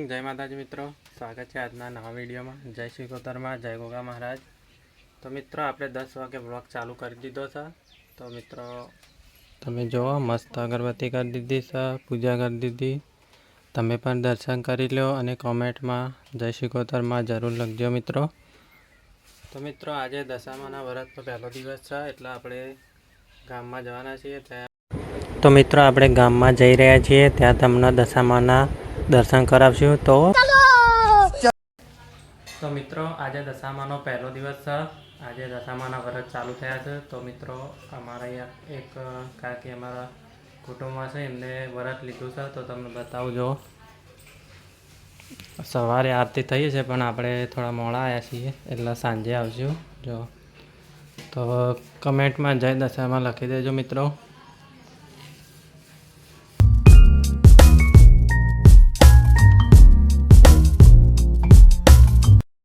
જય માતાજી મિત્રો, સ્વાગત છે આજના નવા વિડીયોમાં. જય શ્રી કોતરમાં, જય ગોગા મહારાજ. તો મિત્રો આપણે 10 વાગે બ્લોગ ચાલુ કરી દીધો છે. તો મિત્રો તમે જુઓ, મસ્ત અગરબત્તી કરી દીધી છે, પૂજા કરી દીધી. તમે પણ દર્શન કરી લો અને કોમેન્ટમાં જય શ્રી કોતરમાં જરૂર લખજો મિત્રો. તો મિત્રો આજે દશામાના વ્રતનો પહેલો દિવસ છે, એટલે આપણે ગામમાં જવાના છીએ. તો મિત્રો આપણે ગામમાં જઈ રહ્યા છીએ, ત્યાં તમને દશામાના દર્શન કરાવશું. તો મિત્રો આજે દશામાનો પહેલો દિવસ છે. આજે દશામાના વ્રત ચાલુ થયા છે. તો મિત્રો અમારા અહીંયા એક કાકી અમારા કુટુંબમાં છે, એમને વ્રત લીધું છે. તો તમને બતાવજો. સવારે આરતી થઈ છે, પણ આપણે થોડા મોડા આવ્યા છીએ, એટલે સાંજે આવશું. જો તો કમેન્ટમાં જય દશામાં લખી દેજો મિત્રો.